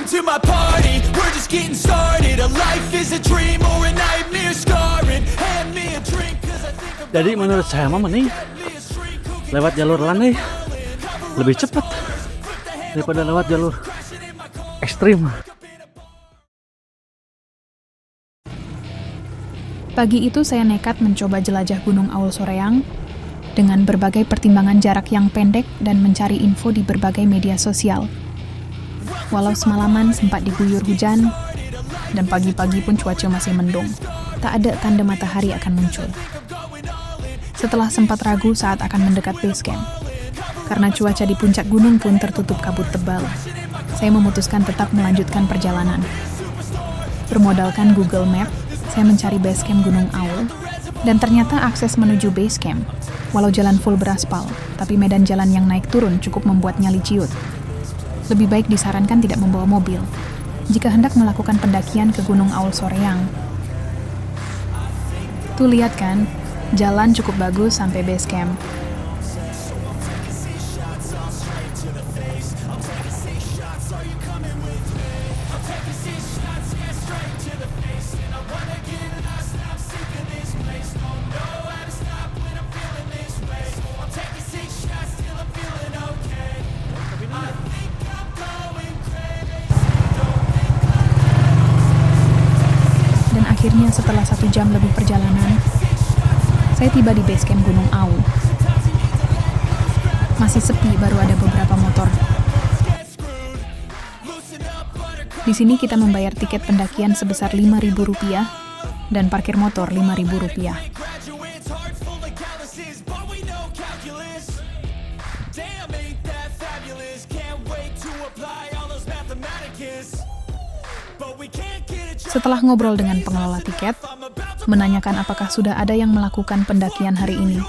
Welcome to my party, we're just getting started. A life is a dream or a nightmare scarring. Hand me a drink cause I think I'm Jadi menurut saya mah mending lewat jalur landai lebih cepat daripada lewat jalur ekstrim. Pagi itu saya nekat mencoba jelajah Gunung Aul Soreang dengan berbagai pertimbangan jarak yang pendek dan mencari info di berbagai media sosial. Walau semalaman sempat diguyur hujan, dan pagi-pagi pun cuaca masih mendung, tak ada tanda matahari akan muncul. Setelah sempat ragu saat akan mendekat base camp, karena cuaca di puncak gunung pun tertutup kabut tebal, saya memutuskan tetap melanjutkan perjalanan. Bermodalkan Google Map, saya mencari base camp Gunung Aul, dan ternyata akses menuju base camp, walau jalan full beraspal, tapi medan jalan yang naik turun cukup membuatnya liciut. Lebih baik disarankan tidak membawa mobil jika hendak melakukan pendakian ke Gunung Aul Soreang. Tuh lihat kan, jalan cukup bagus sampai base camp. Akhirnya setelah 1 jam lebih perjalanan, saya tiba di base camp Gunung Aul. Masih sepi, baru ada beberapa motor. Di sini kita membayar tiket pendakian sebesar Rp5.000 dan parkir motor Rp5.000. Setelah ngobrol dengan pengelola tiket, menanyakan apakah sudah ada yang melakukan pendakian hari ini.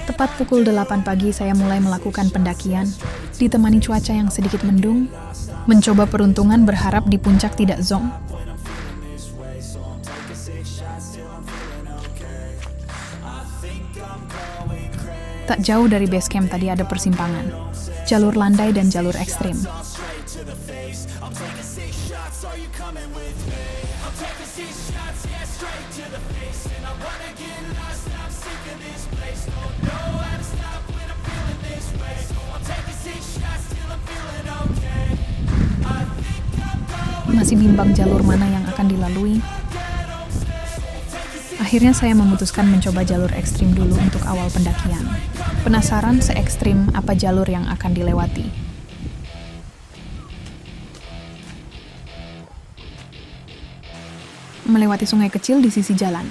Tepat pukul 8 pagi saya mulai melakukan pendakian, ditemani cuaca yang sedikit mendung, mencoba peruntungan berharap di puncak tidak zonk. Tak jauh dari base camp tadi ada persimpangan, jalur landai dan jalur ekstrim. Masih bimbang jalur mana yang akan dilalui. Akhirnya saya memutuskan mencoba jalur ekstrim dulu untuk awal pendakian. Penasaran se-ekstrim apa jalur yang akan dilewati. Melewati sungai kecil di sisi jalan.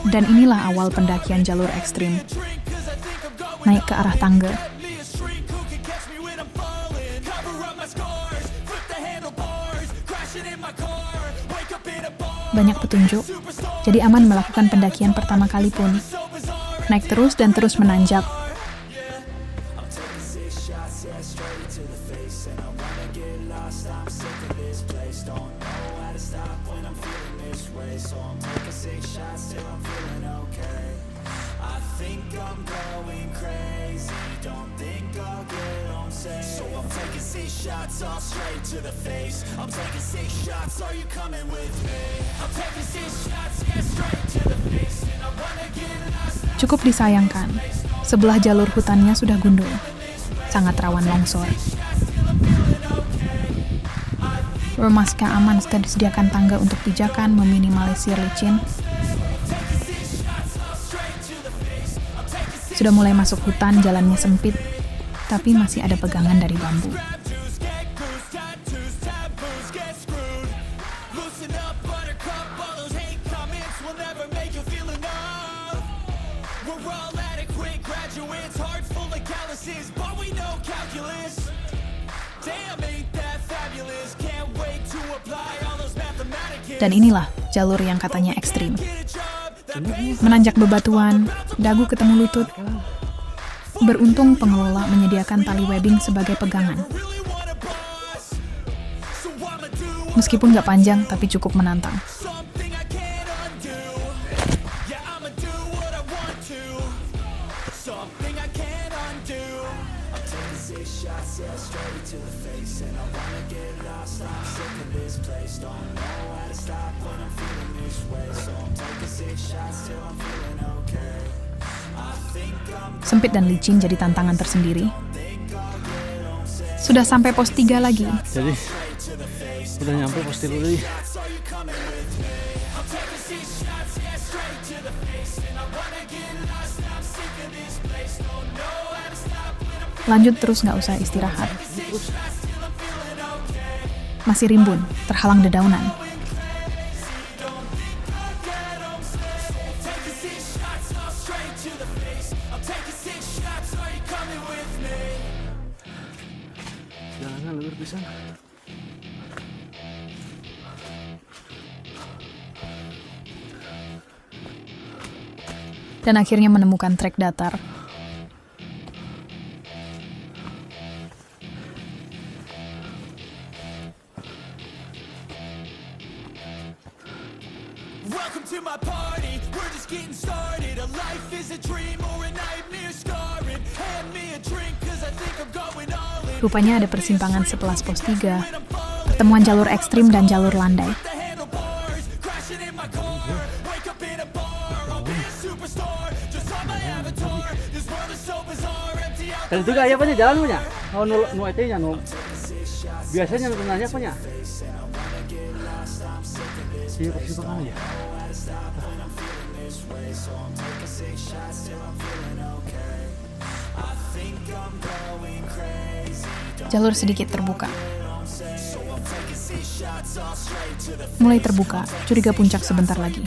Dan inilah awal pendakian jalur ekstrim. Naik ke arah tangga. Banyak petunjuk, jadi aman melakukan pendakian pertama kali pun. Naik terus dan terus menanjak. Cukup disayangkan, sebelah jalur hutannya sudah gundul, sangat rawan longsor. Memastikan aman setelah disediakan tangga untuk pijakan meminimalisir licin. Sudah mulai masuk hutan, jalannya sempit, tapi masih ada pegangan dari bambu. Damn, ain't that fabulous? Can't wait Dan inilah jalur yang katanya ekstrim. Menanjak bebatuan, dagu ketemu lutut. Beruntung pengelola menyediakan tali webbing sebagai pegangan. Meskipun nggak panjang, tapi cukup menantang. Sempit dan licin jadi tantangan tersendiri. Sudah sampai pos 3 lagi. Jadi udah nyampe pos 3 lagi. Lanjut terus, nggak usah istirahat. Masih rimbun, terhalang dedaunan. Jalanan lembur pisan. Dan akhirnya menemukan trek datar. Welcome to my party, we're just getting started. A life is a dream or a nightmare scarring. Hand me a drink cause I think I'm going all in. Rupanya ada persimpangan setelah pos 3. Pertemuan jalur ekstrim dan jalur landai. The handlebars, crashing in my car. Wake up in a bar, I'll be a superstar. Just on my avatar, this world is so bizarre. Empty out Tadi juga aya punya jalan punya. Oh nu etenya nu. Biasanya nanya punya. Iya persimpangan ya. Jalur sedikit terbuka. Mulai terbuka, curiga puncak sebentar lagi.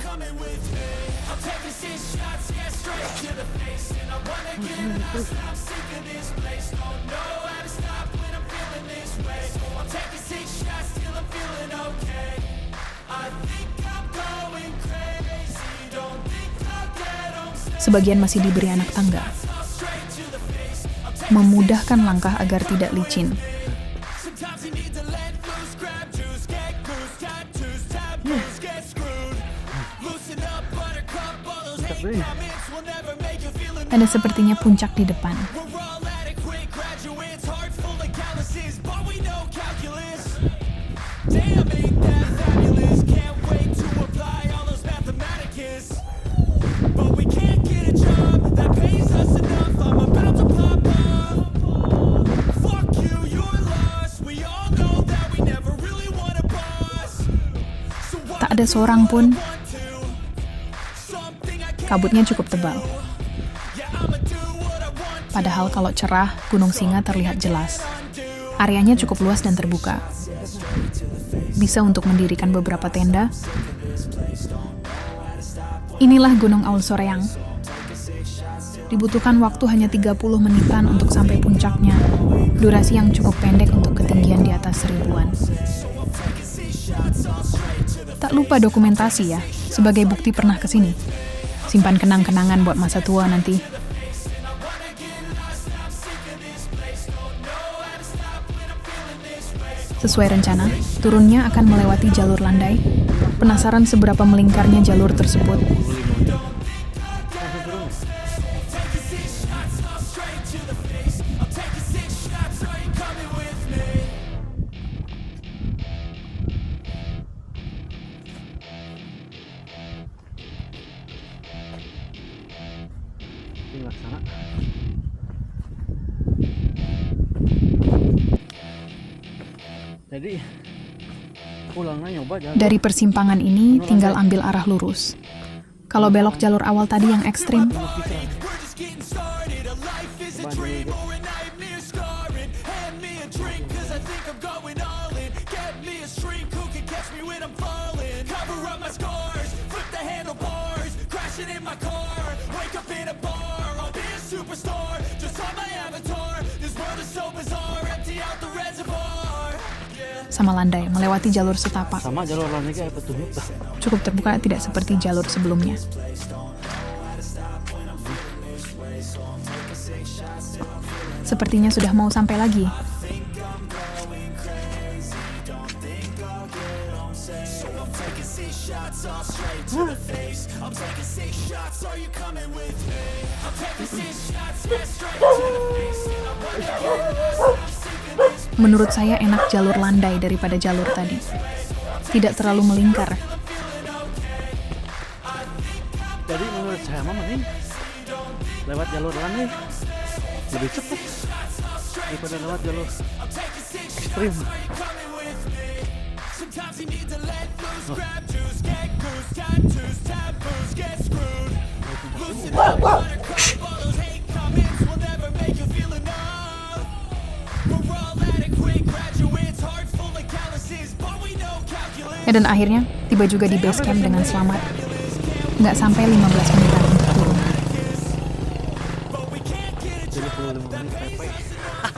Sebagian masih diberi anak tangga. Memudahkan langkah agar tidak licin. Sometimes you need to let loose, grab juice, get goose, tattoos, taboos, get screwed. Loosen up, buttercup, all those hate comments will never make you feel it. Ada sepertinya puncak di depan. We're all adequate graduates, heart full of calluses, but we know calculus. Damn, ain't that fabulous? Can't wait to apply all those mathematicus. But we can't get a job that pays us enough. I'm about to pop up. Fuck you, you're lost. We all know that we never really want a boss. So Tak ada seorang pun. want to something I can't. Kabutnya cukup tebal. Yeah, I'ma do what I want to Padahal kalau cerah, Gunung Singa terlihat jelas. Areanya cukup luas dan terbuka. Bisa untuk mendirikan beberapa tenda. Inilah Gunung Aul Soreang. Dibutuhkan waktu hanya 30 menitan untuk sampai puncaknya. Durasi yang cukup pendek untuk ketinggian di atas 1000-an. Tak lupa dokumentasi ya, sebagai bukti pernah kesini. Simpan kenang-kenangan buat masa tua nanti. Sesuai rencana, turunnya akan melewati jalur landai. Penasaran seberapa melingkarnya jalur tersebut? Laksana. Jadi pulangnya nyoba jalan. Dari persimpangan ini tinggal ambil arah lurus. Kalau belok jalur awal tadi yang ekstrim, We're just getting started. A life is a dream or a nightmare scarring. Hand me a drink cause I think I'm going all in. Get me a shrink who can catch me when I'm falling. Cover up my scars, flip the handlebars, crashing in my car. Wake up in a bar, I'll be a superstar. Just on my avatar, this world is so bizarre. Empty out the reservoir. Yeah. sama landai melewati jalur setapak. Sama jalur landai kayak petunjuk dah. Cukup terbuka, tidak seperti jalur sebelumnya. Sepertinya sudah mau sampai lagi. Menurut saya enak jalur landai daripada jalur tadi. Tidak terlalu melingkar. Jadi menurut saya mah mending lewat jalur landai lebih cepat daripada lewat jalur ekstrim. Sometimes you need to let loose, grab juice, get goose, tattoos, taboos, get screwed. Loosen up, buttercup, all those hate comments will never make you feel enough. We're all adequate graduates, hearts full of calluses, but we know calculus. Dan akhirnya tiba juga di base camp dengan selamat. Nggak sampai 15 menitan untuk turun. But we can't get a Jadi job, 25 menit sampai.